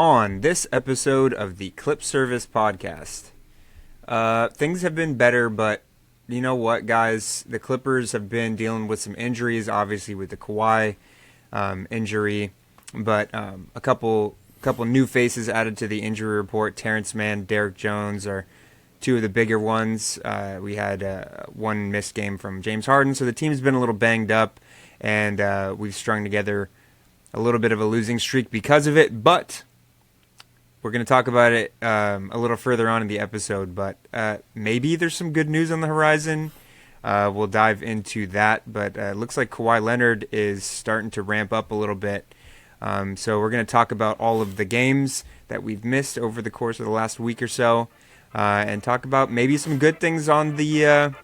On this episode of the Clip Service Podcast. Things have been better, but you know what, guys? The Clippers have been dealing with some injuries, obviously with the Kawhi injury, but a couple new faces added to the injury report. Terance, Derek Jones are two of the bigger ones. We had one missed game from James Harden, so the team's been a little banged up, and we've strung together a little bit of a losing streak because of it, but we're going to talk about it a little further on in the episode, but maybe there's some good news on the horizon. We'll dive into that, but it looks like Kawhi Leonard is starting to ramp up a little bit. So we're going to talk about all of the games that we've missed over the course of the last week or so, and talk about maybe some good things on the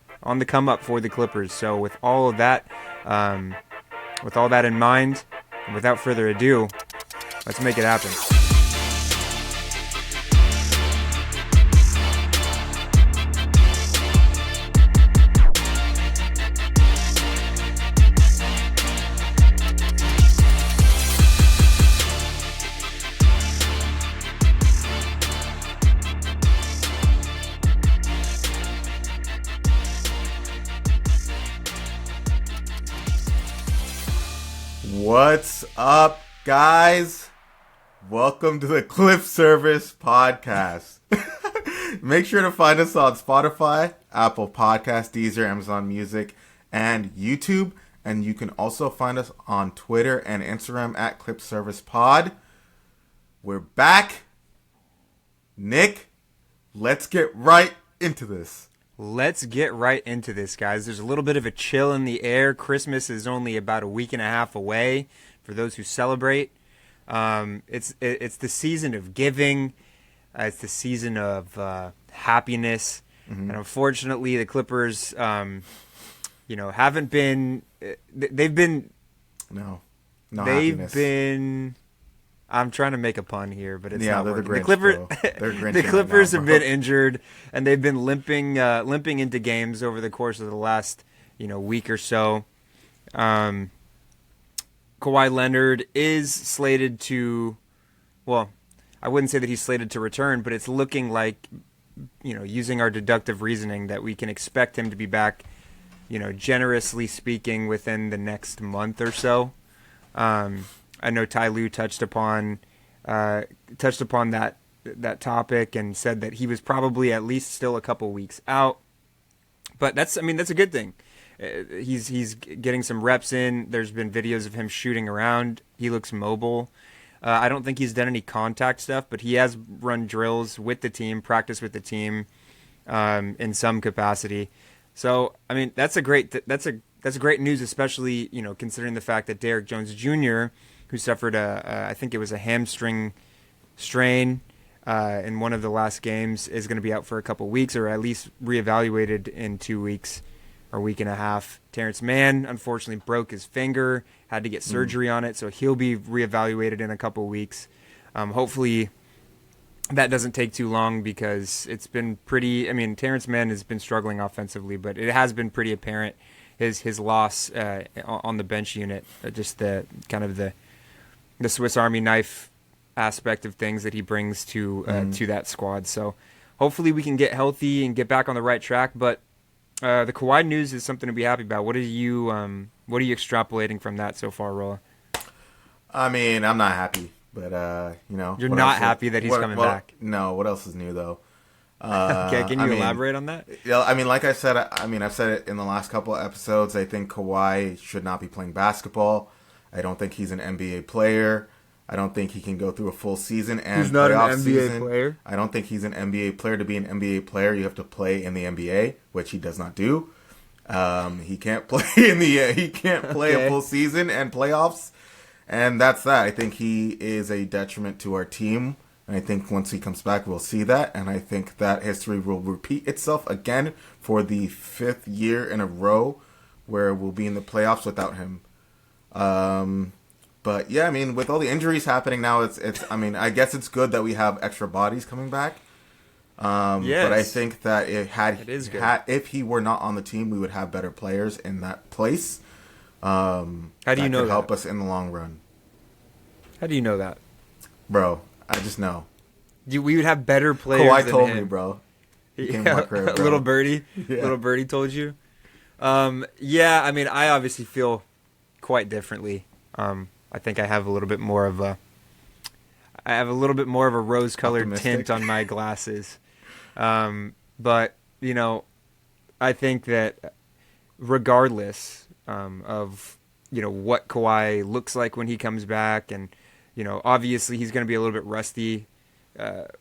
come up for the Clippers. So with all that in mind, and without further ado, let's make it happen. What's up, guys? Welcome to the Clip Service Podcast. Make sure to find us on Spotify, Apple Podcasts, Deezer, Amazon Music, and YouTube. And you can also find us on Twitter and Instagram at Clip Service Pod. We're back. Nick, let's get right into this. Let's get right into this, guys. There's a little bit of a chill in the air. Christmas is only about a week and a half away for those who celebrate. It's the season of giving. It's the season of happiness. Mm-hmm. And unfortunately, the Clippers, haven't been. They've been. No they've happiness. Been. I'm trying to make a pun here, but it's not they're working. The Clippers, the Clippers have been injured, and they've been limping into games over the course of the last week or so. Kawhi Leonard is slated to, well, I wouldn't say that he's slated to return, but it's looking like, using our deductive reasoning, that we can expect him to be back, generously speaking, within the next month or so. I know Ty Lue touched upon that topic and said that he was probably at least still a couple weeks out, but that's a good thing. He's getting some reps in. There's been videos of him shooting around. He looks mobile. I don't think he's done any contact stuff, but he has run drills with the team, practiced with the team in some capacity. So that's a great news, especially considering the fact that Derek Jones Jr., who suffered I think it was a hamstring strain in one of the last games, is going to be out for a couple weeks, or at least reevaluated in 2 weeks or week and a half. Terance unfortunately broke his finger, had to get surgery on it, so he'll be reevaluated in a couple weeks. Hopefully that doesn't take too long, because it's been pretty. Terance has been struggling offensively, but it has been pretty apparent his loss on the bench unit, just the kind of the Swiss Army knife aspect of things that he brings to that squad. So hopefully we can get healthy and get back on the right track. But the Kawhi news is something to be happy about. What are you extrapolating from that so far, Rolla? I'm not happy, but you're not happy that he's coming back. No, what else is new though? Okay, can you elaborate on that? Yeah, like I said, I've said it in the last couple of episodes. I think Kawhi should not be playing basketball. I don't think he's an NBA player. I don't think he can go through a full season and he's not playoff an NBA season. Player. I don't think he's an NBA player. To be an NBA player, you have to play in the NBA, which he does not do. He can't play a full season and playoffs, and that's that. I think he is a detriment to our team. And I think once he comes back, we'll see that. And I think that history will repeat itself again for the 5th year in a row, where we'll be in the playoffs without him. But yeah, with all the injuries happening now, it's I guess it's good that we have extra bodies coming back. Yes. But I think that if he were not on the team, we would have better players in that place. How do you know could that? help us in the long run? How do you know that? Bro, I just know. We would have better players Kawhi than told him. me, bro. He came Yeah, to my crib, a bro. little birdie. Yeah. Little birdie told you. Yeah, I mean, I obviously feel quite differently. I think I have a little bit more of a rose-colored Optimistic. tint on my glasses. But I think that regardless of what Kawhi looks like when he comes back, and obviously he's going to be a little bit rusty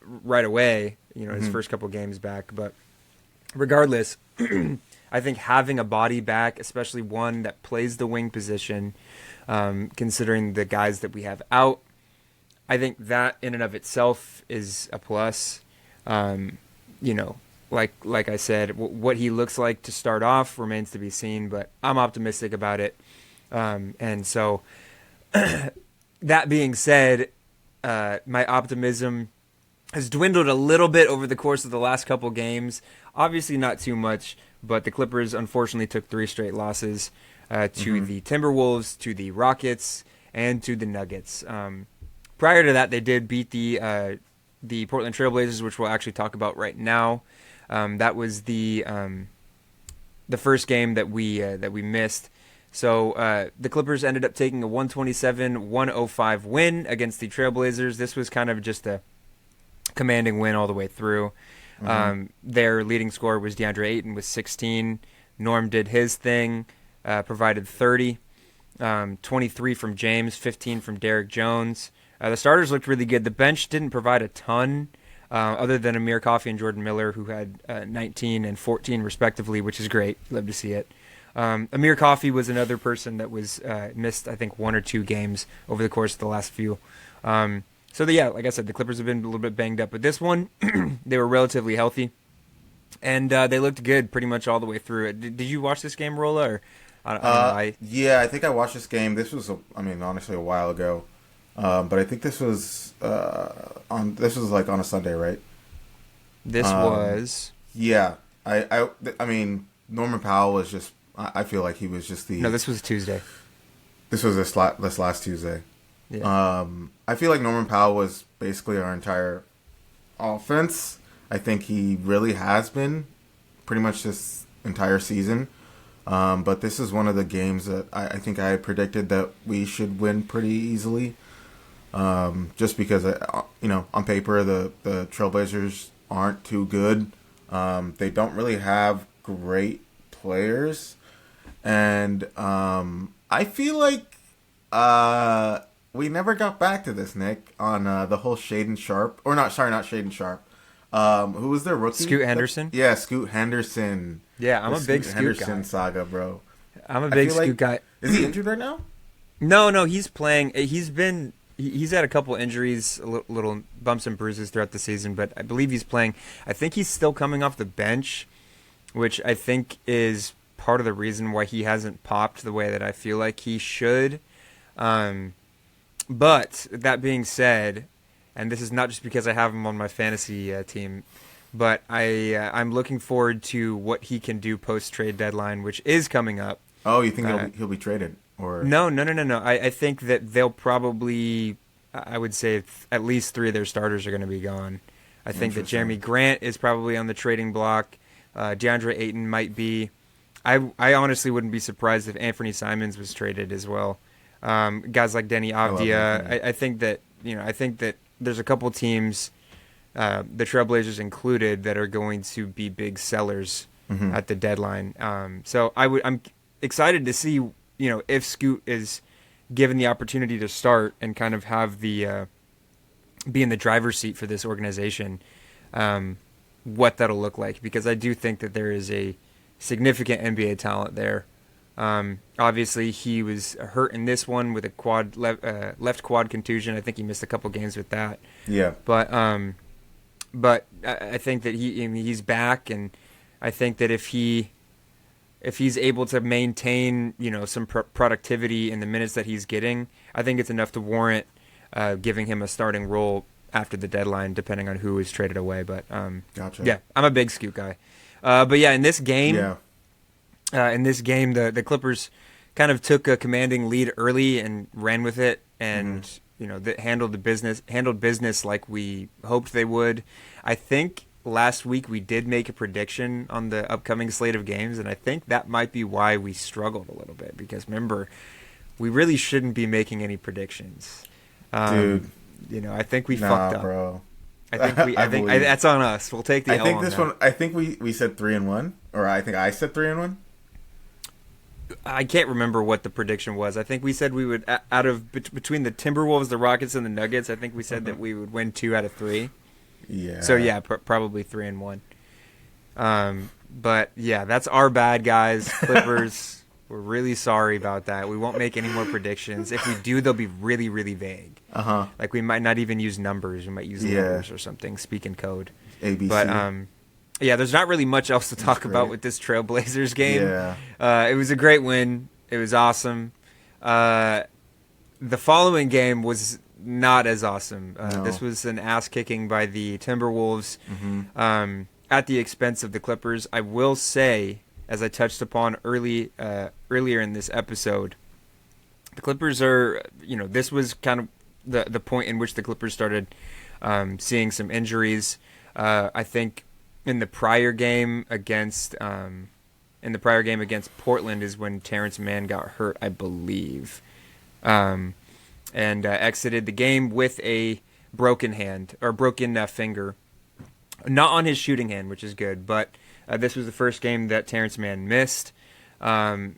right away. His first couple games back, but regardless, I think having a body back, especially one that plays the wing position, considering the guys that we have out, I think that in and of itself is a plus. Like I said, what he looks like to start off remains to be seen, but I'm optimistic about it. And so, that being said, my optimism has dwindled a little bit over the course of the last couple games. Obviously not too much, but the Clippers unfortunately took 3 straight losses to the Timberwolves, to the Rockets, and to the Nuggets. Prior to that, they did beat the Portland Trailblazers, which we'll actually talk about right now. That was the first game that we missed. So the Clippers ended up taking a 127-105 win against the Trailblazers. This was kind of just a commanding win all the way through. Their leading scorer was DeAndre Ayton with 16. Norm did his thing, provided 30. 23 from James, 15 from Derek Jones. The starters looked really good. The bench didn't provide a ton, other than Amir Coffey and Jordan Miller, who had 19 and 14 respectively, which is great. Love to see it. Amir Coffey was another person that was missed, I think, 1 or 2 games over the course of the last few. Yeah, like I said, the Clippers have been a little bit banged up, but this one, they were relatively healthy, and they looked good pretty much all the way through it. Did you watch this game, Rolla? Or I don't know. Yeah, I think I watched this game. This was, honestly, a while ago, but I think this was on a Sunday, right? This was. Yeah, I mean, Norman Powell was just. I feel like he was just the. No, this was Tuesday. This was this last Tuesday. Yeah. I feel like Norman Powell was basically our entire offense. I think he really has been pretty much this entire season. But this is one of the games that I think I predicted that we should win pretty easily. Just because, on paper, the Trailblazers aren't too good. They don't really have great players. And I feel like we never got back to this, Nick, on the whole Shaden Sharp. Or not Shaden Sharp. Who was their rookie? Scoot Henderson? Yeah, Scoot Henderson. Yeah, I'm a big Scoot Scoot Henderson guy. saga, bro. I'm a big Scoot guy. Is he injured right now? No, he's playing. He's had a couple injuries, little bumps and bruises throughout the season, but I believe he's playing. I think he's still coming off the bench, which I think is part of the reason why he hasn't popped the way that I feel like he should. But that being said, and this is not just because I have him on my fantasy team, but I'm looking forward to what he can do post-trade deadline, which is coming up. Oh, you think he'll be traded? Or No. I think that they'll probably, I would say at least 3 of their starters are going to be gone. I think that Jeremy Grant is probably on the trading block. DeAndre Ayton might be. I honestly wouldn't be surprised if Anthony Simons was traded as well. Guys like Denny Avdia. I think that there's a couple teams, the Trailblazers included, that are going to be big sellers at the deadline. So I'm excited to see, if Scoot is given the opportunity to start and kind of have the be in the driver's seat for this organization, what that'll look like, because I do think that there is a significant NBA talent there. Obviously, he was hurt in this one with a left quad contusion. I think he missed a couple games with that. Yeah. But I think that he's back, and I think that if he's able to maintain some productivity in the minutes that he's getting, I think it's enough to warrant giving him a starting role after the deadline, depending on who is traded away. But Gotcha. Yeah, I'm a big Scoot guy. But yeah, in this game, the Clippers kind of took a commanding lead early and ran with it, and that handled business like we hoped they would. I think last week we did make a prediction on the upcoming slate of games, and I think that might be why we struggled a little bit, because remember, we really shouldn't be making any predictions. Dude, I think we fucked up, bro. I think that's on us. We'll take the I L think on this that. one. I think we said 3-1, or I think I said 3-1. I can't remember what the prediction was. I think we said we would, between the Timberwolves, the Rockets, and the Nuggets, I think we said that we would win 2 out of 3. Yeah. So yeah, probably 3-1. But yeah, that's our bad, guys. Clippers. We're really sorry about that. We won't make any more predictions. If we do, they'll be really, really vague. Like we might not even use numbers. We might use letters or something. Speak in code. ABC. But yeah, there's not really much else to talk about with this Trailblazers game. Yeah. It was a great win. It was awesome. The following game was not as awesome. No. This was an ass kicking by the Timberwolves at the expense of the Clippers. I will say, as I touched upon earlier in this episode, the Clippers are, this was kind of the point in which the Clippers started seeing some injuries. I think in the prior game against Portland is when Terance Mann got hurt, I believe, and exited the game with a broken hand or broken finger, not on his shooting hand, which is good, but this was the first game that Terance Mann missed.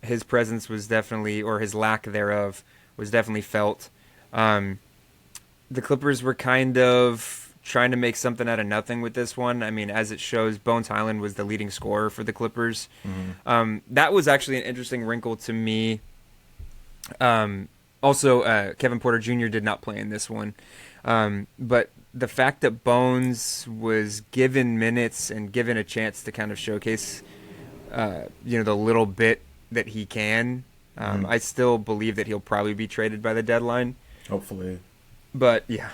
His presence was definitely, or his lack thereof, was definitely felt. The Clippers were kind of trying to make something out of nothing with this one. I mean, as it shows, Bones Highland was the leading scorer for the Clippers. That was actually an interesting wrinkle to me. Also, Kevin Porter Jr. did not play in this one. But the fact that Bones was given minutes and given a chance to kind of showcase, the little bit that he can, I still believe that he'll probably be traded by the deadline. Hopefully. But yeah,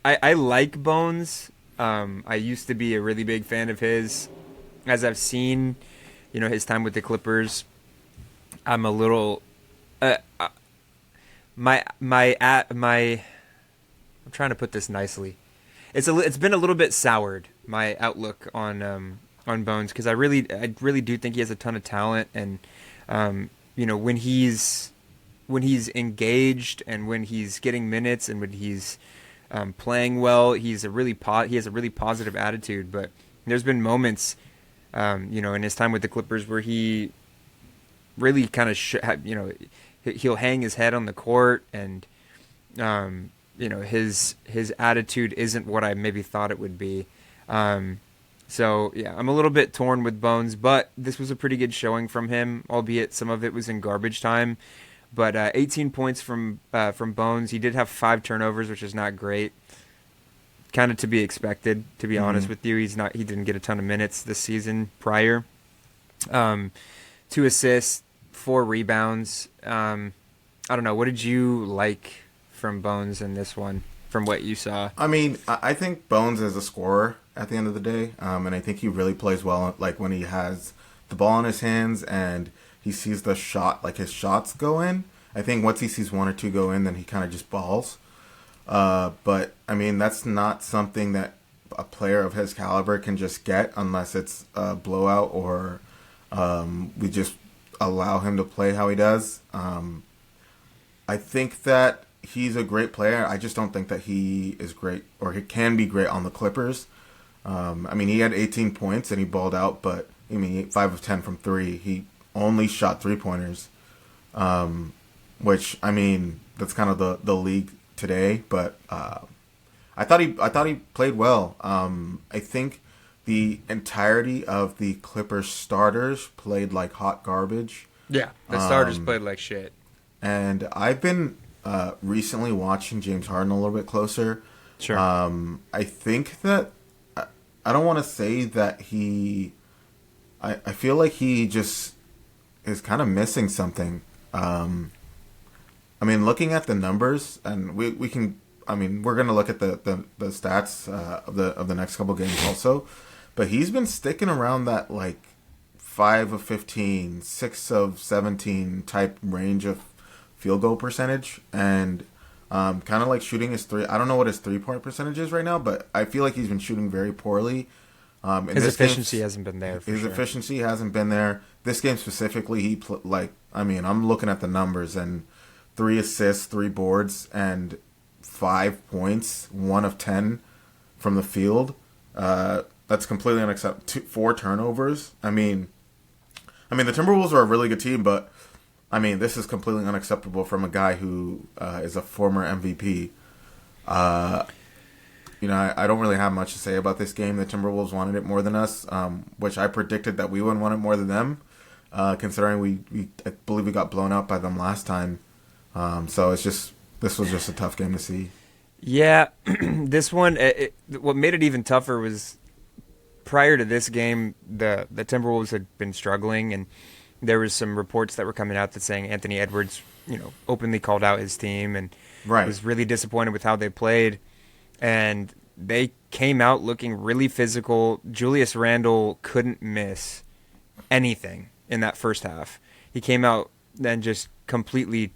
I like Bones. I used to be a really big fan of his. As I've seen, his time with the Clippers, I'm a little, I'm trying to put this nicely. It's been a little bit soured, my outlook on Bones, because I really do think he has a ton of talent, and when he's engaged and when he's getting minutes and when he's playing well, he has a really positive attitude. But there's been moments, in his time with the Clippers where he really kind of he'll hang his head on the court, and his attitude isn't what I maybe thought it would be. So yeah, I'm a little bit torn with Bones, but this was a pretty good showing from him, albeit some of it was in garbage time. But 18 points from Bones. He did have 5 turnovers, which is not great. Kind of to be expected, to be honest with you. He didn't get a ton of minutes this season prior. 2 assists, 4 rebounds. I don't know. What did you like from Bones in this one, from what you saw? I mean, I think Bones is a scorer at the end of the day, and I think he really plays well, like when he has the ball in his hands and he sees the shot, like his shots go in. I think once he sees 1 or 2 go in, then he kind of just balls. But I mean, that's not something that a player of his caliber can just get unless it's a blowout or we just allow him to play how he does. I think that he's a great player. I just don't think that he is great, or he can be great on the Clippers. I mean, he had 18 points and he balled out, but 5 of 10 from 3. He only shot 3-pointers, which, I mean, that's kind of the league today. But I thought he played well. I think the entirety of the Clippers starters played like hot garbage. Yeah, the starters played like shit. And I've been recently watching James Harden a little bit closer. Sure. I think that I don't want to say that I feel like he just is kind of missing something. I mean, looking at the numbers, and we can. I mean, we're gonna look at the stats of the next couple games also, but he's been sticking around that like 5 of 15, 6 of 17 type range of field goal percentage, and Kind of like shooting his three. I don't know what his 3-point percentage is right now, but I feel like he's been shooting very poorly. His efficiency hasn't been there. His efficiency hasn't been there. This game specifically, I'm looking at the numbers, and 3 assists, 3 boards, and 5 points, 1 of 10 from the field. That's completely unacceptable. 4 turnovers. I mean, the Timberwolves are a really good team, but this is completely unacceptable from a guy who is a former MVP. I don't really have much to say about this game. The Timberwolves wanted it more than us, which I predicted that we wouldn't want it more than them, considering I believe we got blown out by them last time. So this was just a tough game to see. Yeah, this one, what made it even tougher was prior to this game, the Timberwolves had been struggling, and there was some reports that were coming out that saying Anthony Edwards, openly called out his team and was really disappointed with how they played. And they came out looking really physical. Julius Randle couldn't miss anything in that first half. He came out and just completely,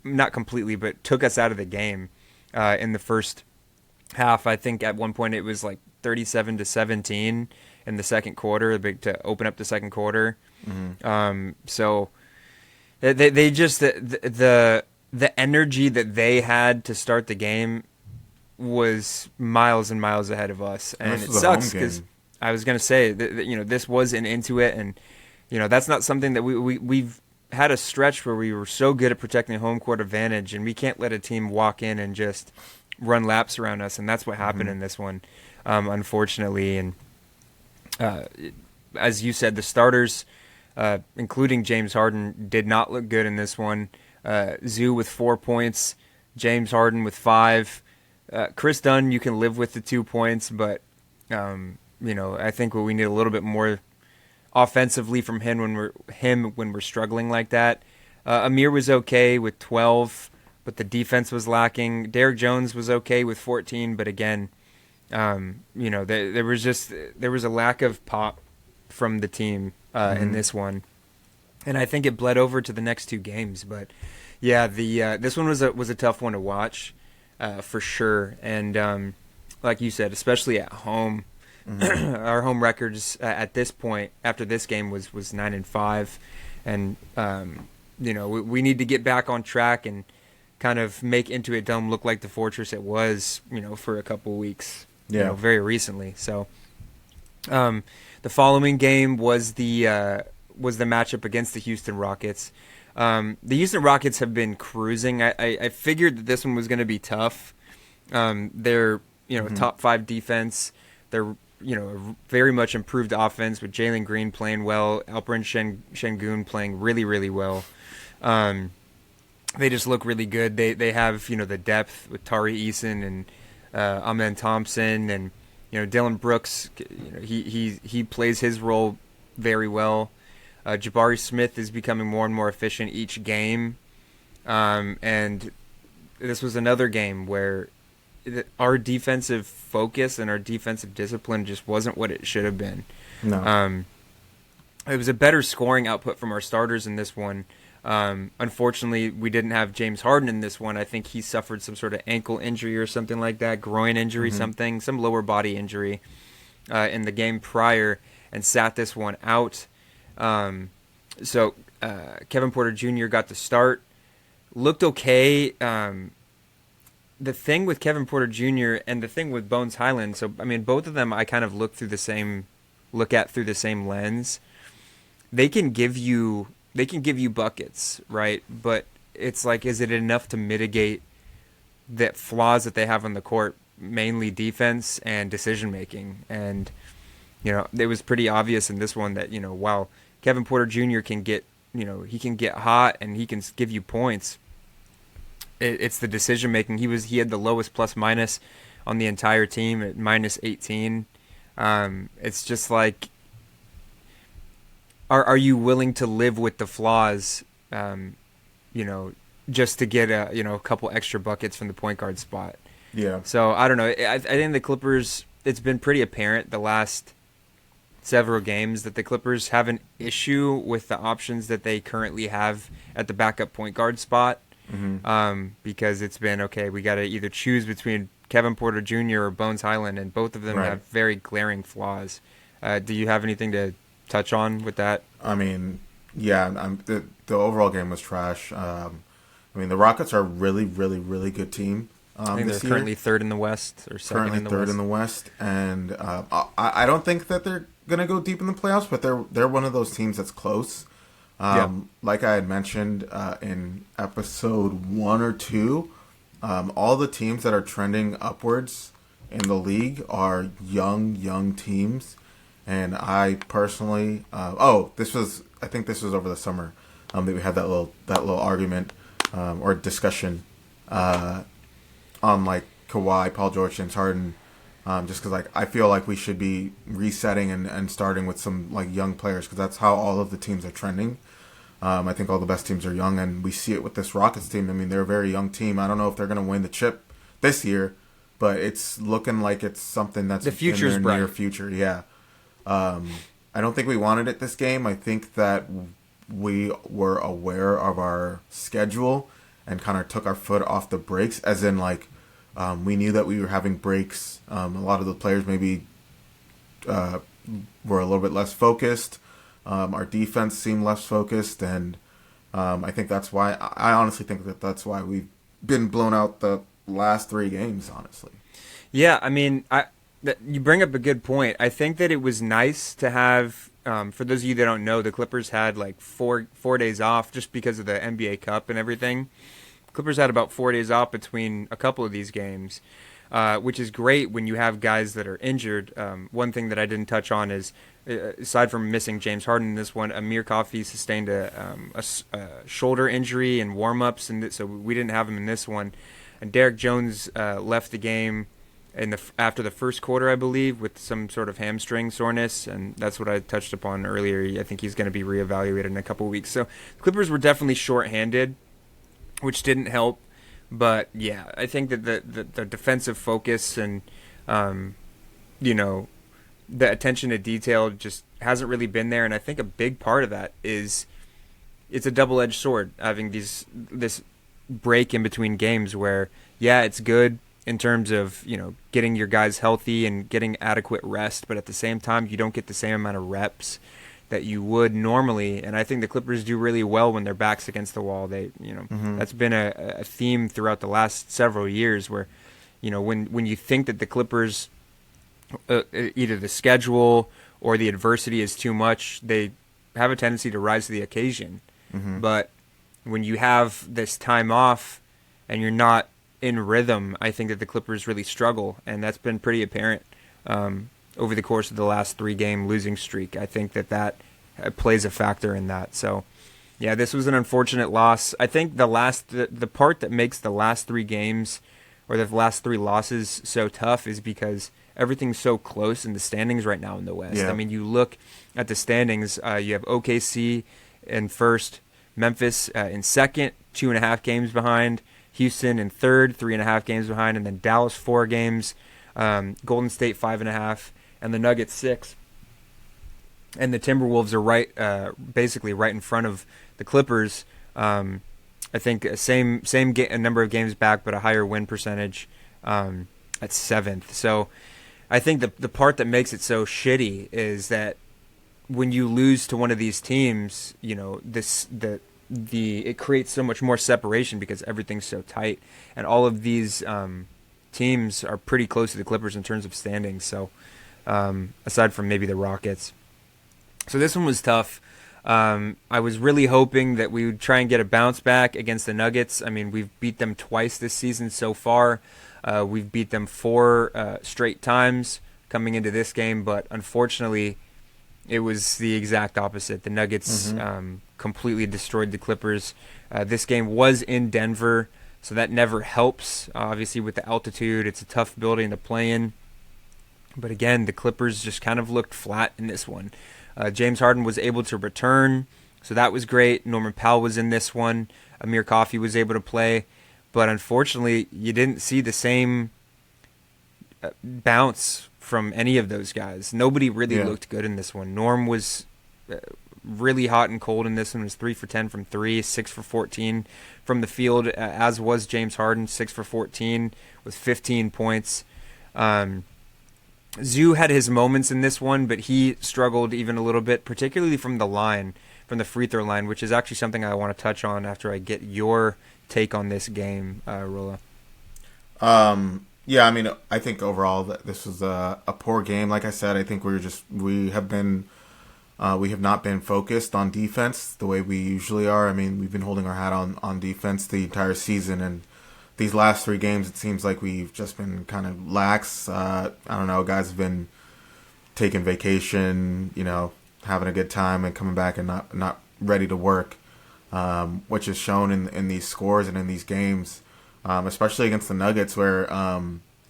not completely, but took us out of the game in the first half. I think at one point it was like 37-17 in the second quarter to open up the second quarter. Mm-hmm. So they just the energy that they had to start the game was miles and miles ahead of us, and it sucks because I was going to say that this was an into it, and that's not something that we've had a stretch where we were so good at protecting home court advantage, and we can't let a team walk in and just run laps around us, and that's what happened in this one, unfortunately. And as you said, the starters, including James Harden, did not look good in this one. Zoo with 4 points, James Harden with 5. Chris Dunn, you can live with the 2 points, but I think we need a little bit more offensively from him when we're struggling like that. Amir was okay with 12, but the defense was lacking. Derrick Jones was okay with 14, but again, there was a lack of pop from the team in this one, and I think it bled over to the next 2 games. But yeah, this one was a tough one to watch. For sure, and like you said, especially at home, our home records at this point after this game was 9-5, and we need to get back on track and kind of make Intuit Dome look like the fortress it was, for a couple of weeks, very recently. So, the following game was the matchup against the Houston Rockets. The Houston Rockets have been cruising. I figured that this one was going to be tough. They're top 5 defense. They're very much improved offense with Jalen Green playing well, Alperen Şengün playing really, really well. They just look really good. They have the depth with Tari Eason and Amen Thompson, and Dylan Brooks. He plays his role very well. Jabari Smith is becoming more and more efficient each game. And this was another game where our defensive focus and our defensive discipline just wasn't what it should have been. No. It was a better scoring output from our starters in this one. Unfortunately, we didn't have James Harden in this one. I think he suffered some sort of ankle injury or something like that, groin injury, some lower body injury in the game prior, and sat this one out. So Kevin Porter Jr. got the start, looked okay. The thing with Kevin Porter Jr. and the thing with Bones Highland, so both of them I kind of look at through the same lens. They can give you buckets, right? But it's like, is it enough to mitigate the flaws that they have on the court, mainly defense and decision making? And it was pretty obvious in this one that while Kevin Porter Jr. can get he can get hot and he can give you points, it's the decision making. He had the lowest plus minus on the entire team at -18. It's just like, are you willing to live with the flaws, just to get a couple extra buckets from the point guard spot? Yeah. So I don't know. I think the Clippers, it's been pretty apparent the last several games that the Clippers have an issue with the options that they currently have at the backup point guard spot. because it's been, okay, we got to either choose between Kevin Porter Jr. or Bones Highland, and both of them Right. have very glaring flaws. Do you have anything to touch on with that? I mean, yeah, the overall game was trash. I mean, the Rockets are a really, really, really good team. I think This they're year. currently third in the West or second Currently in the third West. in the West, and I don't think that they're gonna go deep in the playoffs, but they're one of those teams that's close. Like I had mentioned in episode 1 or 2, all the teams that are trending upwards in the league are young teams, and I personally, I think this was over the summer that we had that little argument or discussion on like Kawhi, Paul George, James Harden, just because like I feel like we should be resetting and starting with some like young players because that's how all of the teams are trending. I think all the best teams are young, and we see it with this Rockets team. I mean, they're a very young team. I don't know if they're going to win the chip this year, but it's looking like it's something that's The future's in their near bright. future. Yeah. I don't think we wanted it this game. I think that we were aware of our schedule and kind of took our foot off the brakes, as in like we knew that we were having breaks. A lot of the players maybe were a little bit less focused. Our defense seemed less focused, and I think that's why. I honestly think that that's why we've been blown out the last 3 games. Honestly, Yeah, I mean, you bring up a good point. I think that it was nice to have, for those of you that don't know, the Clippers had like four days off just because of the NBA Cup and everything. Clippers had about 4 days off between a couple of these games, which is great when you have guys that are injured. One thing that I didn't touch on is, aside from missing James Harden in this one, Amir Coffey sustained a shoulder injury in warm-ups, and so we didn't have him in this one. And Derek Jones left the game after the first quarter, I believe, with some sort of hamstring soreness, and that's what I touched upon earlier. I think he's going to be reevaluated in a couple of weeks. So the Clippers were definitely short-handed, which didn't help. But yeah, I think that the defensive focus and the attention to detail just hasn't really been there, and I think a big part of that is it's a double-edged sword having this break in between games where, yeah, it's good in terms of, getting your guys healthy and getting adequate rest, but at the same time, you don't get the same amount of reps that you would normally. And I think the Clippers do really well when their back's against the wall. That's been a theme throughout the last several years where, when you think that the Clippers, either the schedule or the adversity is too much, they have a tendency to rise to the occasion. But when you have this time off and you're not in rhythm, I think that the Clippers really struggle, and that's been pretty apparent over the course of the last 3-game losing streak. I think that plays a factor in that. So, yeah, this was an unfortunate loss. I think the part that makes the last 3 games or the last 3 losses so tough is because everything's so close in the standings right now in the West. Yeah. I mean, you look at the standings, you have OKC in first, Memphis in second, 2.5 games behind, Houston in third, 3.5 games behind, and then Dallas 4 games, Golden State 5.5, and the Nuggets 6. And the Timberwolves are basically right in front of the Clippers. I think same number of games back, but a higher win percentage at 7th. So I think the part that makes it so shitty is that when you lose to one of these teams, it creates so much more separation because everything's so tight, and all of these teams are pretty close to the Clippers in terms of standings. So aside from maybe the Rockets, so this one was tough. I was really hoping that we would try and get a bounce back against the Nuggets. I mean, we've beat them twice this season so far. We've beat them 4 straight times coming into this game, but unfortunately, it was the exact opposite. The Nuggets completely destroyed the Clippers. This game was in Denver, so that never helps. Obviously, with the altitude, it's a tough building to play in. But again, the Clippers just kind of looked flat in this one. James Harden was able to return, so that was great. Norman Powell was in this one. Amir Coffey was able to play. But unfortunately, you didn't see the same bounce from any of those guys. Nobody really looked good in this one. Norm was really hot and cold in this one. Was 3 for 10 from three, 6 for 14 from the field, as was James Harden, 6 for 14 with 15 points. Zoo had his moments in this one, but he struggled even a little bit, particularly from the free throw line, which is actually something I want to touch on after I get your take on this game, Rolla. Yeah, I mean, I think overall that this was a poor game. Like I said, I think we have not been focused on defense the way we usually are. I mean, we've been holding our hat on defense the entire season, and these last three games, it seems like we've just been kind of lax. I don't know, guys have been taking vacation, having a good time and coming back and not ready to work, which is shown in these scores and in these games. Especially against the Nuggets, where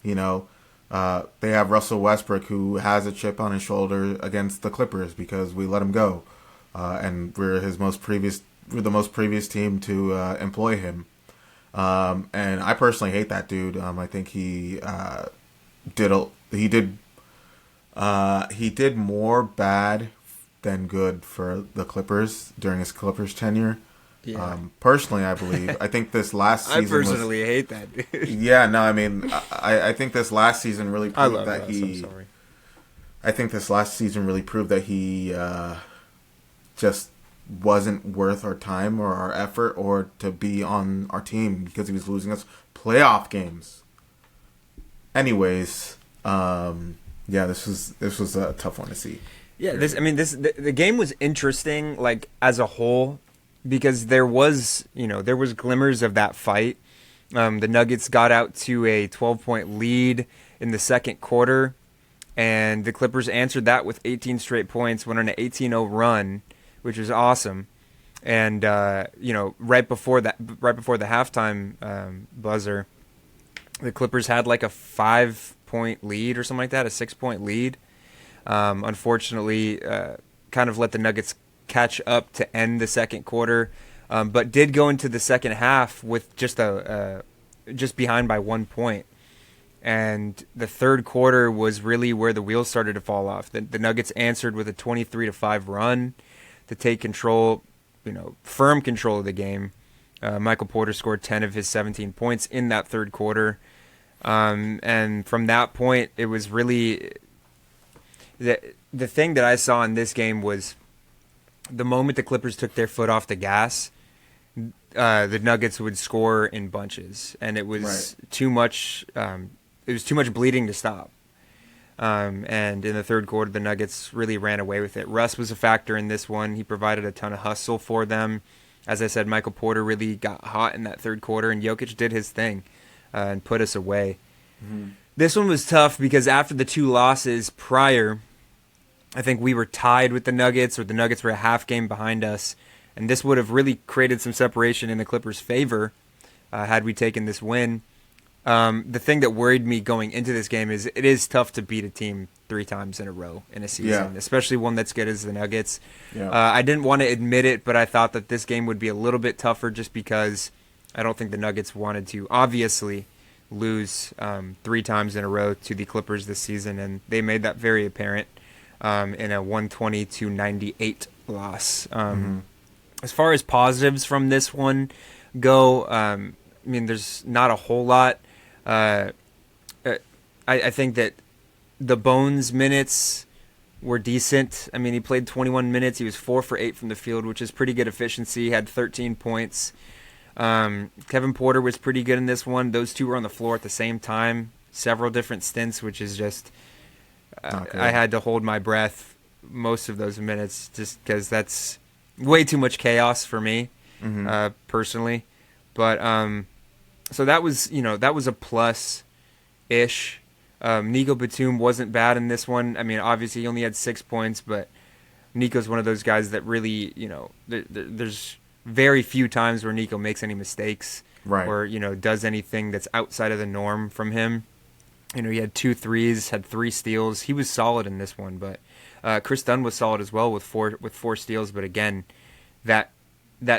they have Russell Westbrook, who has a chip on his shoulder against the Clippers because we let him go, and we're the most previous team to employ him. And I personally hate that dude. I think he did more bad than good for the Clippers during his Clippers tenure. Yeah. Personally, I believe. I think this last season. I personally hate that dude. Yeah, no, I mean, I think this last season really proved that Russ, I'm sorry. I think this last season really proved that he just wasn't worth our time or our effort or to be on our team because he was losing us playoff games. Anyways, this was a tough one to see. Yeah, the game was interesting, like as a whole, because there was glimmers of that fight. The Nuggets got out to a 12-point lead in the second quarter, and the Clippers answered that with 18 straight points, went on an 18-0 run, which was awesome. And right before the halftime buzzer, the Clippers had like a 5-point lead or something like that, a 6-point lead. Unfortunately, kind of let the Nuggets catch up to end the second quarter, but did go into the second half with just behind by 1 point. And the third quarter was really where the wheels started to fall off. The Nuggets answered with a 23-5 run to take control, firm control of the game. Michael Porter scored 10 of his 17 points in that third quarter. And from that point, it was really the thing that I saw in this game was the moment the Clippers took their foot off the gas, the Nuggets would score in bunches, and it was too much. It was too much bleeding to stop. And in the third quarter, the Nuggets really ran away with it. Russ was a factor in this one. He provided a ton of hustle for them. As I said, Michael Porter really got hot in that third quarter, and Jokic did his thing and put us away. Mm-hmm. This one was tough because after the two losses prior, I think we were tied with the Nuggets, or the Nuggets were a half game behind us, and this would have really created some separation in the Clippers' favor had we taken this win. The thing that worried me going into this game is it is tough to beat a team 3 times in a row in a season, especially one that's good as the Nuggets. Yeah. I didn't want to admit it, but I thought that this game would be a little bit tougher just because I don't think the Nuggets wanted to obviously lose 3 times in a row to the Clippers this season, and they made that very apparent in a 120-98 loss. As far as positives from this one go, there's not a whole lot. I think that the Bones minutes were decent. I mean, he played 21 minutes. He was 4 for 8 from the field, which is pretty good efficiency. He had 13 points. Kevin Porter was pretty good in this one. Those two were on the floor at the same time, several different stints, which is just I had to hold my breath most of those minutes just because that's way too much chaos for me personally. But so that was a plus-ish. Nico Batum wasn't bad in this one. I mean, obviously he only had 6 points, but Nico's one of those guys that really, there's very few times where Nico makes any mistakes or, does anything that's outside of the norm from him. He had 2 threes, had 3 steals. He was solid in this one, but Chris Dunn was solid as well with four steals. But again, that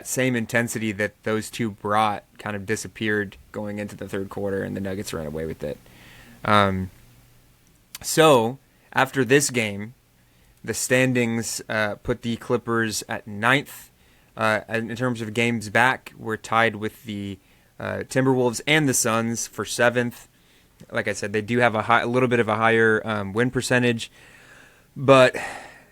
same intensity that those two brought kind of disappeared going into the third quarter, and the Nuggets ran away with it. So after this game, The standings put the Clippers at 9th. In terms of games back, we're tied with the Timberwolves and the Suns for 7th. Like I said, they do have a little bit of a higher win percentage. But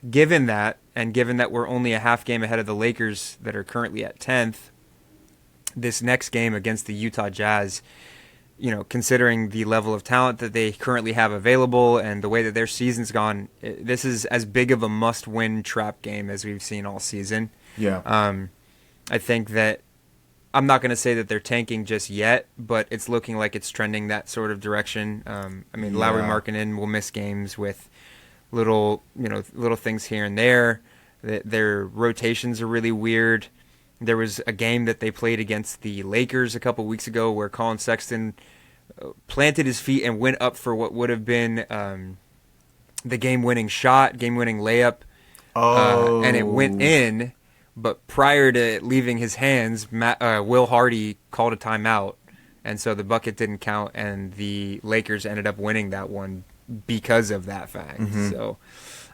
given that, and given that we're only a half game ahead of the Lakers that are currently at 10th, this next game against the Utah Jazz, considering the level of talent that they currently have available and the way that their season's gone, this is as big of a must-win trap game as we've seen all season. Yeah. I think that I'm not going to say that they're tanking just yet, but it's looking like it's trending that sort of direction. Lauri Markkanen will miss games with little things here and there. Their rotations are really weird. There was a game that they played against the Lakers a couple weeks ago where Colin Sexton planted his feet and went up for what would have been the game-winning shot, game-winning layup, and it went in. But prior to it leaving his hands, Will Hardy called a timeout, and so the bucket didn't count, and the Lakers ended up winning that one because of that fact. Mm-hmm. So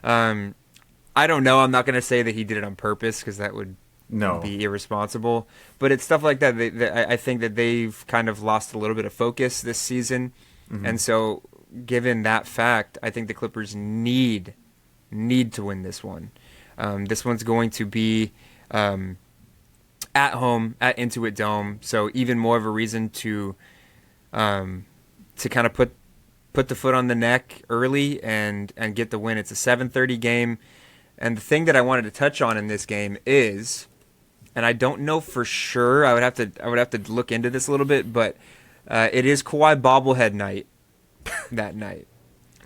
I don't know. I'm not going to say that he did it on purpose because that would be irresponsible. But it's stuff like that. I think that they've kind of lost a little bit of focus this season, and so given that fact, I think the Clippers need to win this one. This one's going to be at home at Intuit Dome, so even more of a reason to kind of put the foot on the neck early and get the win. It's a 7:30 game, and the thing that I wanted to touch on in this game is, and I don't know for sure, I would have to look into this a little bit, but it is Kawhi bobblehead night that night,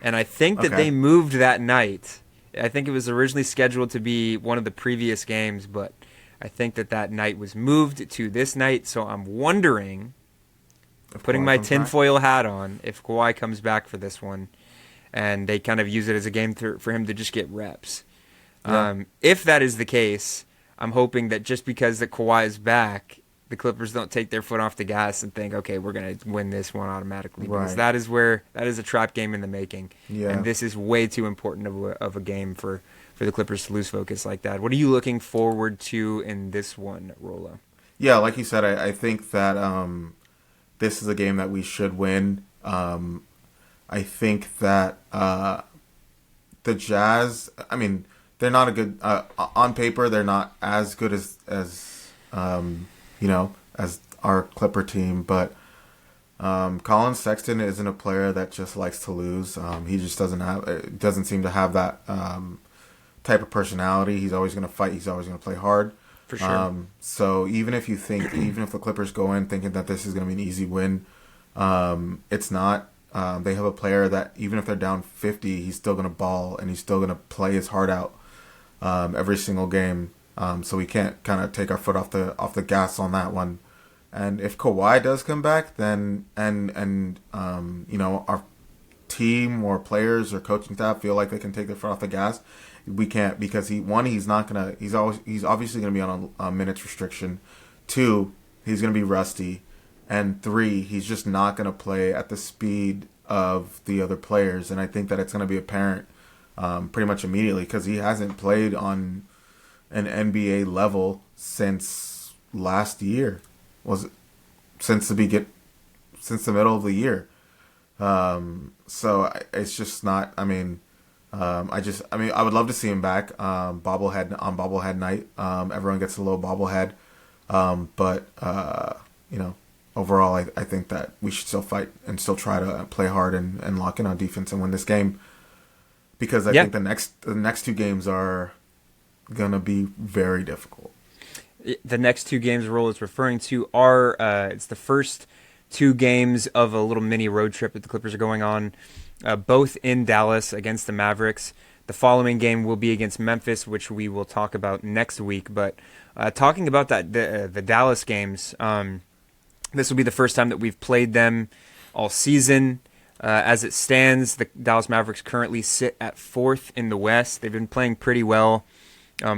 and I think that they moved that night. I think it was originally scheduled to be one of the previous games, but I think that night was moved to this night. So I'm wondering, putting my tinfoil hat on, if Kawhi comes back for this one, and they kind of use it as a game for him to just get reps. Yeah. If that is the case, I'm hoping that just because that Kawhi is back, the Clippers don't take their foot off the gas and think, okay, we're going to win this one automatically. Right. Because that is a trap game in the making. Yeah. And this is way too important of a game for the Clippers to lose focus like that. What are you looking forward to in this one, Rolla? Yeah, like you said, I think that this is a game that we should win. I think that the Jazz, they're not a good, on paper, they're not as good as our Clipper team, but Colin Sexton isn't a player that just likes to lose. He just doesn't seem to have that type of personality. He's always going to fight. He's always going to play hard. For sure. So even if the Clippers go in thinking that this is going to be an easy win, it's not. They have a player that even if they're down 50, he's still going to ball and he's still going to play his heart out every single game. So we can't kind of take our foot off the gas on that one. And if Kawhi does come back, then our team or players or coaching staff feel like they can take their foot off the gas, we can't, because he's obviously gonna be on a minutes restriction. 2, he's gonna be rusty, and 3, he's just not gonna play at the speed of the other players. And I think that it's gonna be apparent pretty much immediately, because he hasn't played on an NBA level since last year. Since the middle of the year. So it's just not. I would love to see him back. Bobblehead night. Everyone gets a little bobblehead. But overall, I think that we should still fight and still try to play hard and lock in on defense and win this game. Because I think the next 2 games are gonna be very difficult. The next 2 games Roll is referring to are it's the first 2 games of a little mini road trip that the Clippers are going on, both in Dallas against the Mavericks. The following game will be against Memphis, which we will talk about next week. But talking about the Dallas games, this will be the first time that we've played them all season. As it stands, the Dallas Mavericks currently sit at 4th in the West. They've been playing pretty well.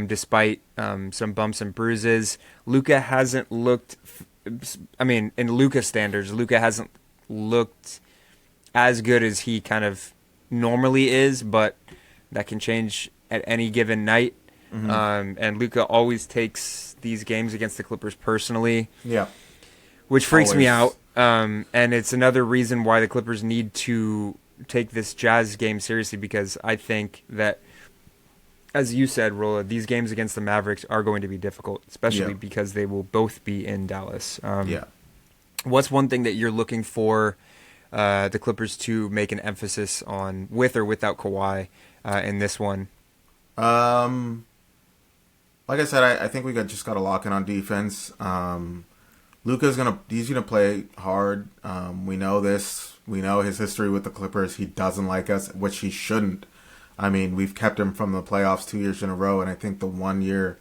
Despite some bumps and bruises. Luka hasn't looked, in Luka standards, Luka hasn't looked as good as he kind of normally is, but that can change at any given night. Mm-hmm. And Luka always takes these games against the Clippers personally, Yeah. which freaks me Always. out. And it's another reason why the Clippers need to take this Jazz game seriously, because I think that, as you said, Rolla, these games against the Mavericks are going to be difficult, especially Yeah. because they will both be in Dallas. Yeah. What's one thing that you're looking for the Clippers to make an emphasis on, with or without Kawhi, in this one? Like I said, I think just got to lock in on defense. He's gonna play hard. We know this. We know his history with the Clippers. He doesn't like us, which he shouldn't. I mean, we've kept him from the playoffs 2 years in a row, and I think the one year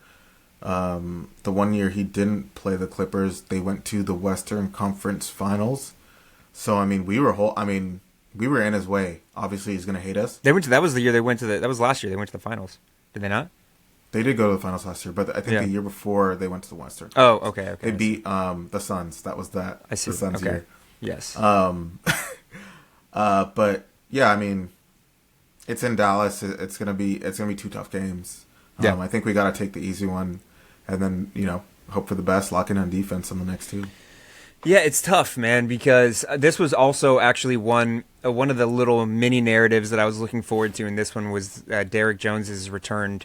he didn't play the Clippers, they went to the Western Conference Finals. So I mean, we were in his way. Obviously, he's gonna hate us. That was the year they went to that was last year they went to the finals. Did they not? They did go to the finals last year, but I think the year before they went to the Western. Oh, okay. They beat the Suns. That was that. I see. The Suns year. Yes. But yeah, I mean, it's in Dallas. It's gonna be two tough games. Yeah. I think we gotta take the easy one, and then hope for the best. Lock in on defense on the next two. Yeah, it's tough, man, because this was also actually one of the little mini narratives that I was looking forward to, and this one was Derrick Jones's return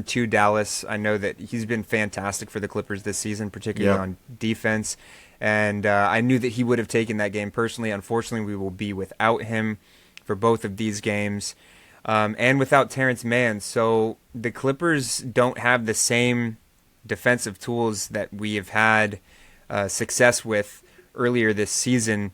to Dallas. I know that he's been fantastic for the Clippers this season, particularly on defense, and I knew that he would have taken that game personally. Unfortunately, we will be without him for both of these games, and without Terance Mann. So the Clippers don't have the same defensive tools that we have had success with earlier this season.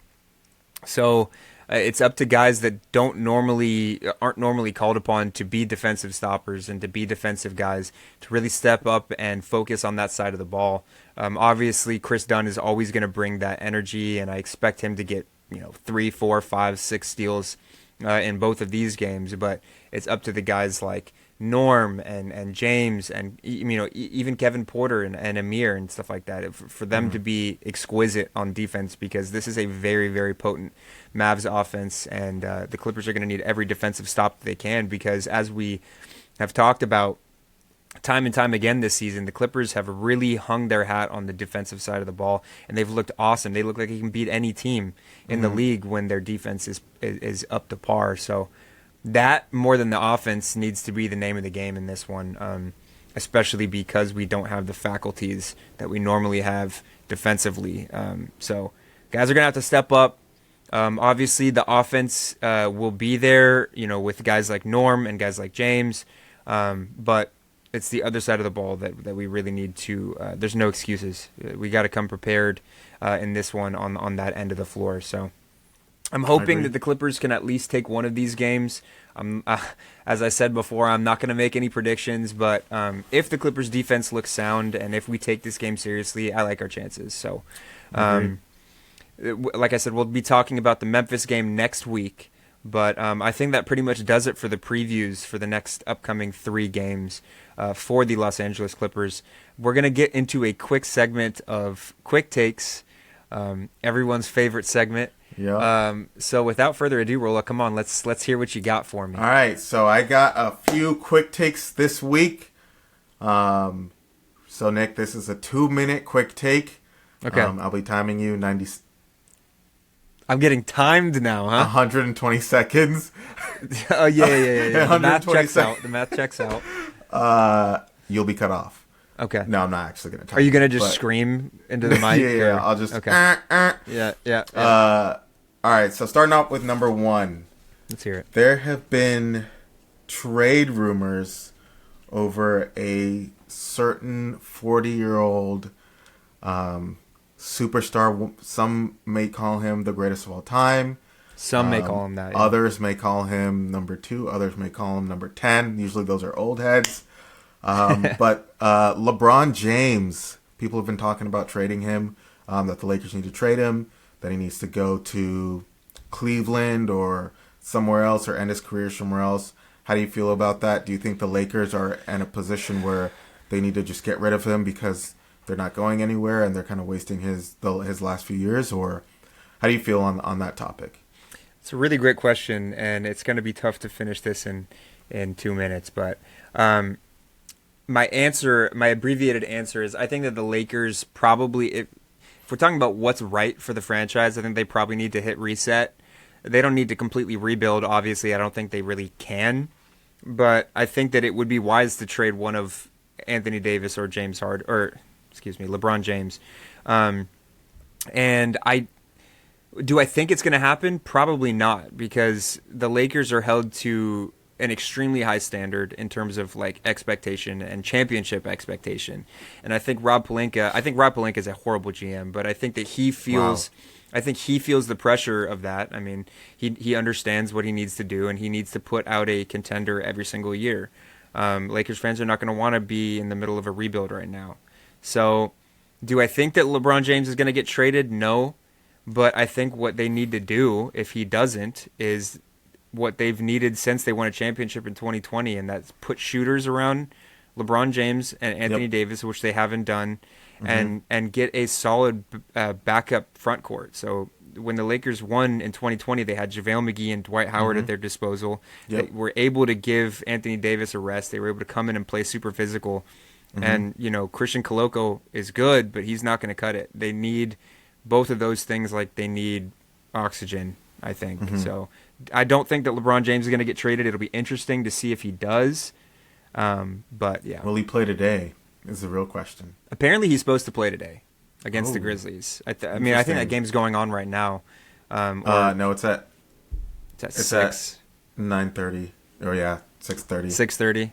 So it's up to guys that aren't normally called upon to be defensive stoppers and to be defensive guys to really step up and focus on that side of the ball. Obviously, Chris Dunn is always going to bring that energy, and I expect him to get 3, 4, 5, 6 steals in both of these games. But it's up to the guys like Norm and James and even Kevin Porter and Amir and stuff like that for them to be exquisite on defense, because this is a very, very potent Mavs offense, and the Clippers are going to need every defensive stop that they can, because as we have talked about time and time again this season, the Clippers have really hung their hat on the defensive side of the ball, and they've looked awesome. They look like they can beat any team in the league when their defense is up to par. So that, more than the offense, needs to be the name of the game in this one, especially because we don't have the faculties that we normally have defensively. So guys are going to have to step up. Obviously, the offense will be there, with guys like Norm and guys like James, but it's the other side of the ball that we really need to. There's no excuses. We got to come prepared in this one on that end of the floor. So I'm hoping that the Clippers can at least take one of these games. As I said before, I'm not going to make any predictions, but if the Clippers defense looks sound and if we take this game seriously, I like our chances. So, like I said, we'll be talking about the Memphis game next week, but I think that pretty much does it for the previews for the next upcoming 3 games for the Los Angeles Clippers. We're going to get into a quick segment of quick takes, everyone's favorite segment. Yeah. So without further ado, Rolla, come on, let's hear what you got for me. All right, so I got a few quick takes this week. So Nick, this is a 2-minute quick take. Okay. I'll be timing you 90. I'm getting timed now, huh? 120 seconds. Oh yeah. The math 120 checks out. The math checks out. You'll be cut off. Okay. No, I'm not actually gonna. Are you gonna just scream into the mic? Yeah. I'll just. Okay. Yeah. All right. So starting off with number 1. Let's hear it. There have been trade rumors over a certain 40-year-old superstar. Some may call him the greatest of all time. Some may call him that. Yeah. Others may call him number 2. Others may call him number 10. Usually those are old heads. But LeBron James, people have been talking about trading him, that the Lakers need to trade him, that he needs to go to Cleveland or somewhere else or end his career somewhere else. How do you feel about that? Do you think the Lakers are in a position where they need to just get rid of him because they're not going anywhere and they're kind of wasting his last few years? Or how do you feel on that topic? It's a really great question, and it's going to be tough to finish this in in 2 minutes. But my abbreviated answer is I think that the Lakers probably, if we're talking about what's right for the franchise, I think they probably need to hit reset. They don't need to completely rebuild. Obviously, I don't think they really can. But I think that it would be wise to trade one of Anthony Davis or LeBron James. And I think it's going to happen? Probably not, because the Lakers are held to an extremely high standard in terms of like expectation and championship expectation. And I think Rob Pelinka is a horrible GM, but I think that he feels the pressure of that. I mean, he understands what he needs to do, and he needs to put out a contender every single year. Lakers fans are not going to want to be in the middle of a rebuild right now. So, do I think that LeBron James is going to get traded? No. But I think what they need to do, if he doesn't, is what they've needed since they won a championship in 2020, and that's put shooters around LeBron James and Anthony Davis, which they haven't done, and get a solid backup front court. So when the Lakers won in 2020, they had JaVale McGee and Dwight Howard at their disposal. They were able to give Anthony Davis a rest. They were able to come in and play super physical. And, Christian Coloco is good, but he's not going to cut it. They need both of those things like they need oxygen, I think. So I don't think that LeBron James is going to get traded. It'll be interesting to see if he does. But, yeah. Will he play today is the real question. Apparently he's supposed to play today against the Grizzlies. I think that game's going on right now. No, it's at 6. 9:30. Or, 6:30. 6:30.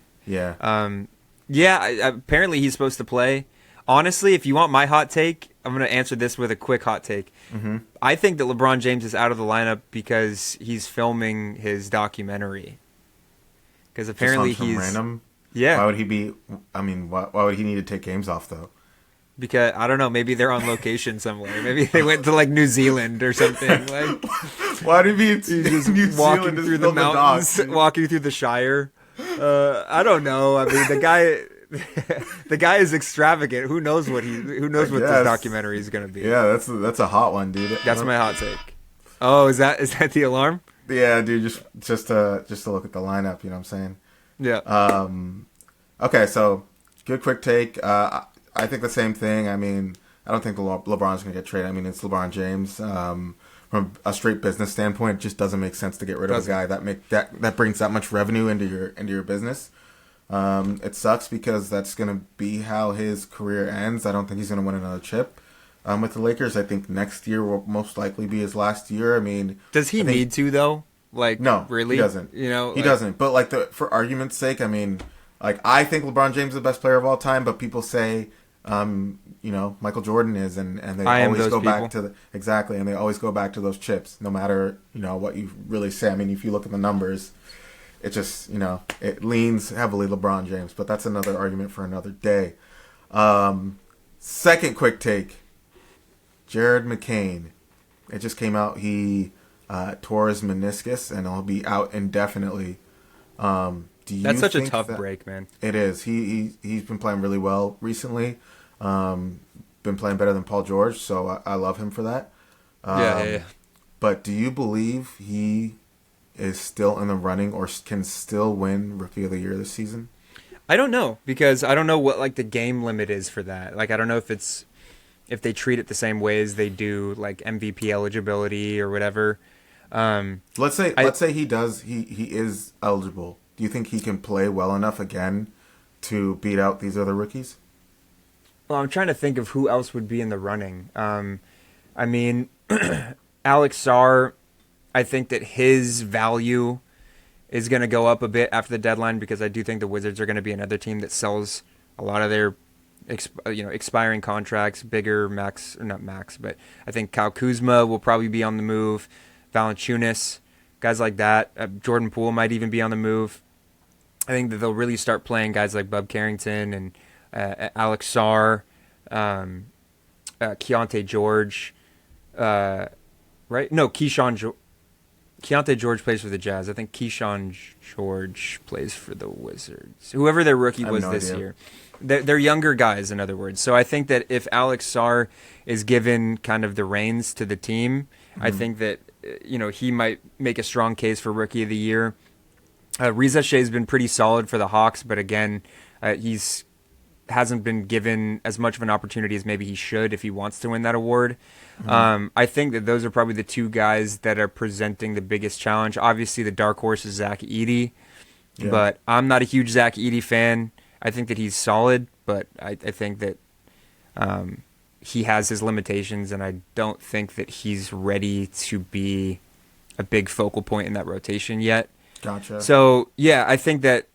Yeah. Apparently he's supposed to play. Honestly, if you want my hot take, I'm going to answer this with a quick hot take. I think that LeBron James is out of the lineup because he's filming his documentary. Because apparently he's random. Yeah. Why would he be? I mean, why would he need to take games off though? Because I don't know. Maybe they're on location somewhere. Maybe they went to like New Zealand or something. Like, why did he be just New walking Zealand through the mountains, walking through the Shire? I don't know. I mean, the guy is extravagant. Who knows what this documentary is going to be? Yeah, that's a hot one, dude. That's my hot take. Oh, is that the alarm? Yeah, dude. Just to look at the lineup. You know what I'm saying? Yeah. Okay, so good quick take. I think the same thing. I mean, I don't think LeBron's going to get traded. I mean, it's LeBron James. From a straight business standpoint, it just doesn't make sense to get rid of a guy that brings that much revenue into your business. It sucks because that's going to be how his career ends. I don't think he's going to win another chip. With the Lakers, I think next year will most likely be his last year. I mean, does he need to though? Like, no, really? He doesn't. He doesn't. But like for argument's sake, I mean, like I think LeBron James is the best player of all time, but people say, Michael Jordan is, and they always go back to and they always go back to those chips, no matter what you really say. I mean, if you look at the numbers, it just it leans heavily LeBron James, but that's another argument for another day. Second quick take, Jared McCain. It just came out. He tore his meniscus and he'll be out indefinitely. That's such a tough break, man. It is. He's been playing really well recently. Been playing better than Paul George, so I love him for that. Yeah. But do you believe he is still in the running or can still win Rookie of the Year this season? I don't know, because I don't know what like the game limit is for that. Like, I don't know if they treat it the same way as they do like MVP eligibility or whatever. Let's say he is eligible. Do you think he can play well enough again to beat out these other rookies? Well, I'm trying to think of who else would be in the running. I mean, Alex Sarr, I think that his value is going to go up a bit after the deadline, because I do think the Wizards are going to be another team that sells a lot of their expiring contracts, bigger max, or not max, but I think Kyle Kuzma will probably be on the move, Valanciunas, guys like that. Jordan Poole might even be on the move. I think that they'll really start playing guys like Bub Carrington and Alex Sarr, Keontae George, right? No, Keontae George plays for the Jazz. I think Keyshawn George plays for the Wizards. Whoever their rookie was this year. They're younger guys, in other words. So I think that if Alex Sarr is given kind of the reins to the team, I think that he might make a strong case for Rookie of the Year. Riza Shea's been pretty solid for the Hawks, but again, he's hasn't been given as much of an opportunity as maybe he should if he wants to win that award. I think that those are probably the two guys that are presenting the biggest challenge. Obviously, the dark horse is Zach Edey, Yeah. but I'm not a huge Zach Edey fan. I think that he's solid, but I think that he has his limitations, and I don't think that he's ready to be a big focal point in that rotation yet. Gotcha. So yeah, I think that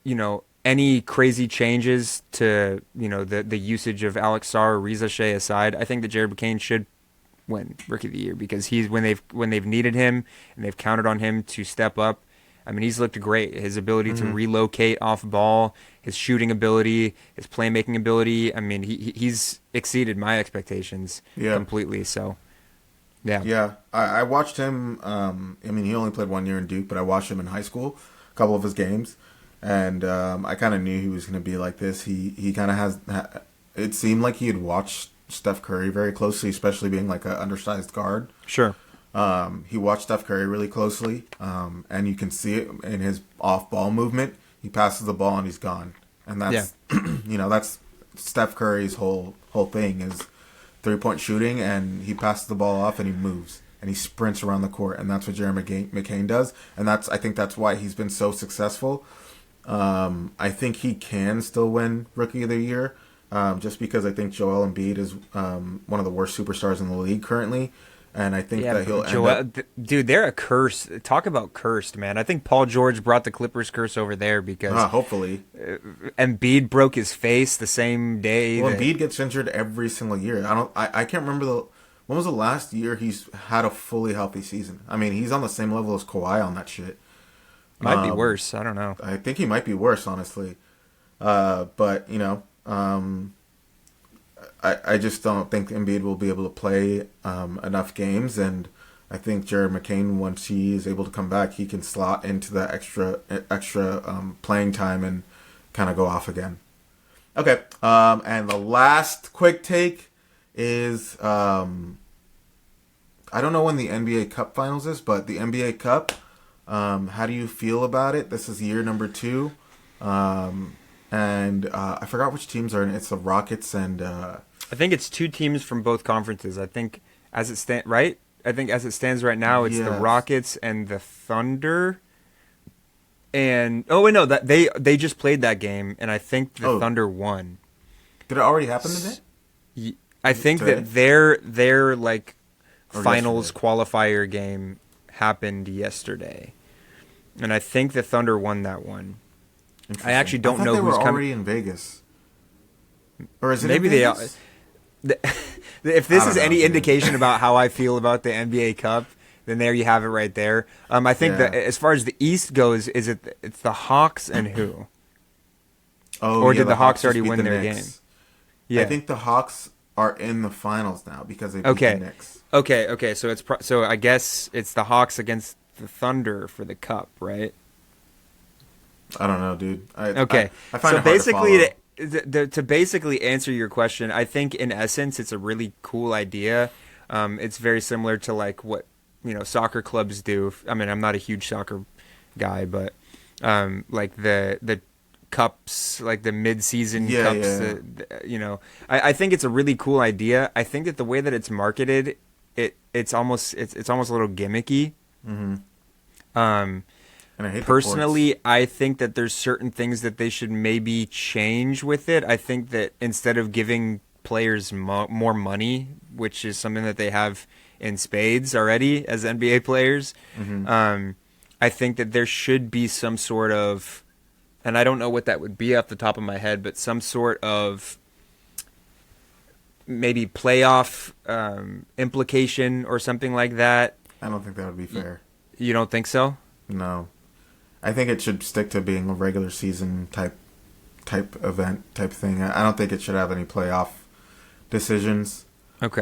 any crazy changes to the usage of Alex Sarr or Riza Shea aside, I think that Jared McCain should win Rookie of the Year because he's when they've needed him and they've counted on him to step up. I mean, he's looked great. His ability to relocate off ball, his shooting ability, his playmaking ability. I mean, he's exceeded my expectations completely. So, yeah. Yeah, I watched him. I mean, he only played 1 year in Duke, but I watched him in high school, a couple of his games, and I kind of knew he was going to be like this. He kind of has. It seemed like he had watched Steph Curry very closely, especially being like an undersized guard. Sure. He watched Steph Curry really closely, and you can see it in his off-ball movement. He passes the ball and he's gone, and that's that's Steph Curry's whole thing is 3-point shooting, and he passes the ball off and he moves and he sprints around the court, and that's what Jeremy McCain does, and I think that's why he's been so successful. I think he can still win Rookie of the Year, just because I think Joel Embiid is one of the worst superstars in the league currently. And I think that he'll end up... Dude, they're a curse. Talk about cursed, man. I think Paul George brought the Clippers curse over there because... hopefully. Embiid broke his face the same day. Well, Embiid gets injured every single year. I can't remember when was the last year he's had a fully healthy season. I mean, he's on the same level as Kawhi on that shit. Might be worse. I don't know. I think he might be worse, honestly. But, I just don't think Embiid will be able to play enough games, and I think Jared McCain, once he is able to come back, he can slot into that extra playing time and kind of go off again. Okay, and the last quick take is I don't know when the NBA Cup Finals is, but the NBA Cup. How do you feel about it? This is year number 2. And I forgot which teams are in it. It's the Rockets and... I think it's 2 teams from both conferences. I think as it stands right now, it's the Rockets and the Thunder. And that they just played that game, and I think the Thunder won. Did it already happen today? I think that their like finals qualifier game happened yesterday, and I think the Thunder won that one. I actually don't know who's coming. They were already in Vegas, or is it maybe in Vegas? If this is any indication about how I feel about the NBA Cup, then there you have it right there. I think that as far as the East goes, it's the Hawks and who? Or did the Hawks already win their game? Yeah, I think the Hawks are in the finals now because they beat the Knicks. Okay. So I guess it's the Hawks against the Thunder for the Cup, right? I don't know, dude. I find so it hard basically, to basically answer your question, I think in essence it's a really cool idea. It's very similar to like what soccer clubs do. I mean, I'm not a huge soccer guy, but like the cups, like the mid-season cups. Yeah. I think it's a really cool idea. I think that the way that it's marketed, it's almost a little gimmicky. Mm-hmm. And I hate personally, I think that there's certain things that they should maybe change with it. I think that instead of giving players more money, which is something that they have in spades already as NBA players, I think that there should be some sort of, and I don't know what that would be off the top of my head, but some sort of maybe playoff implication or something like that. I don't think that would be fair. You don't think so? No. I think it should stick to being a regular season type event type thing. I don't think it should have any playoff decisions. Okay.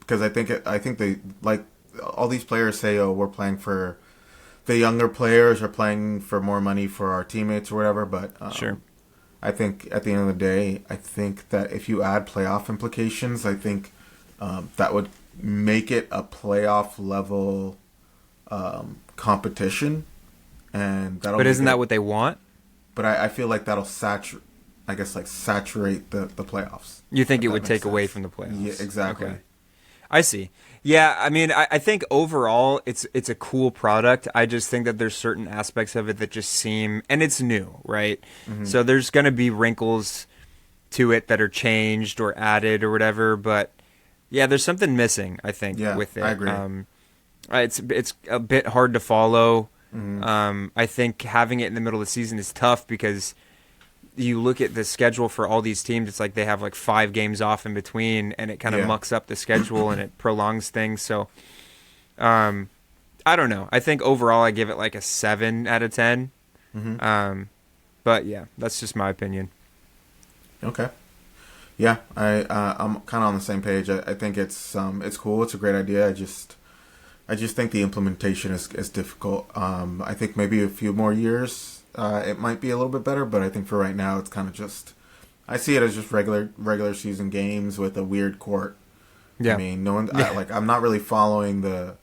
Because I think they like all these players say, "Oh, we're playing for the younger players, or playing for more money for our teammates or whatever." But sure. I think at the end of the day, I think that if you add playoff implications, I think that would make it a playoff level competition. and that'll. But isn't that what they want? But I feel like that'll saturate the playoffs. You think it would take away from the playoffs? Yeah, exactly. Okay. I see. Yeah, I mean, I think overall it's a cool product. I just think that there's certain aspects of it that just seem, and it's new, right? Mm-hmm. So there's going to be wrinkles to it that are changed or added or whatever. But yeah, there's something missing, I think, with it. I agree. It's a bit hard to follow. Mm-hmm. I think having it in the middle of the season is tough because you look at the schedule for all these teams, it's like they have like 5 games off in between, and it kind of mucks up the schedule and it prolongs things. So, I don't know. I think overall I give it like a 7 out of 10. Mm-hmm. But yeah, that's just my opinion. Okay. Yeah, I'm kind of on the same page. I think it's cool. It's a great idea. I just think the implementation is difficult. I think maybe a few more years. It might be a little bit better, but I think for right now, it's kind of just. I see it as just regular season games with a weird court. Yeah. I mean, no one. I'm not really following the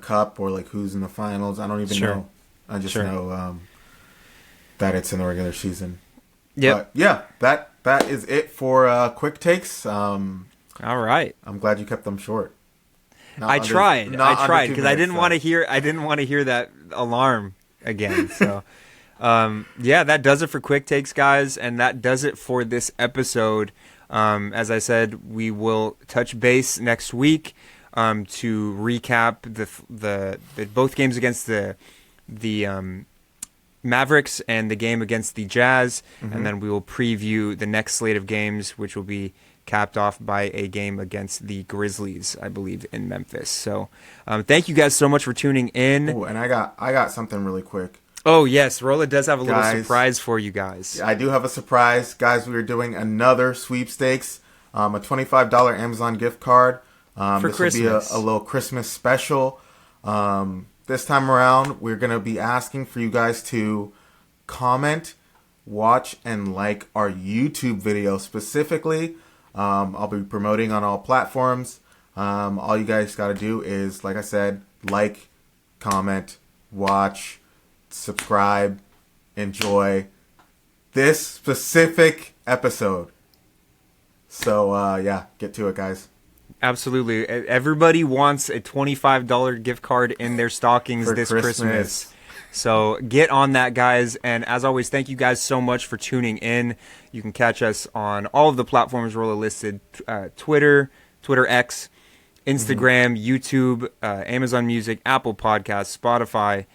cup or like who's in the finals. I don't even know. I just know that it's in the regular season. Yeah. Yeah. That is it for quick takes. All right. I'm glad you kept them short. I tried because I didn't want to hear. I didn't want to hear that alarm again. So. Yeah, that does it for quick takes, guys, and that does it for this episode. As I said, we will touch base next week to recap the both games against the Mavericks and the game against the Jazz, and then we will preview the next slate of games, which will be capped off by a game against the Grizzlies, I believe, in Memphis. So, thank you guys so much for tuning in. Oh, and I got something really quick. Oh, yes. Rolla does have a little surprise for you guys. I do have a surprise. Guys, we are doing another sweepstakes, a $25 Amazon gift card. For this Christmas. will be a little Christmas special. This time around, we're going to be asking for you guys to comment, watch, and like our YouTube video specifically. I'll be promoting on all platforms. All you guys got to do is, like I said, like, comment, watch, subscribe, enjoy this specific episode. So, yeah, get to it, guys. Absolutely. Everybody wants a $25 gift card in their stockings For this Christmas. So get on that, guys. And as always, thank you guys so much for tuning in. You can catch us on all of the platforms Rolla listed, Twitter X, Instagram, YouTube, Amazon Music, Apple Podcasts, Spotify.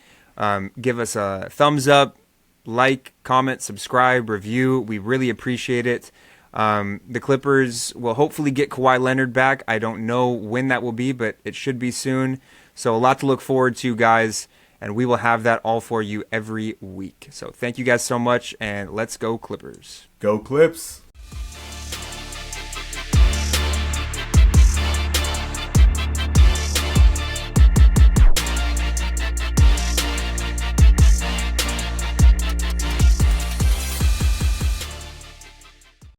Give us a thumbs up, like, comment, subscribe, review. We really appreciate it. The Clippers will hopefully get Kawhi Leonard back. I don't know when that will be, but it should be soon. So a lot to look forward to, guys, and we will have that all for you every week. So thank you guys so much, and let's go Clippers. Go Clips!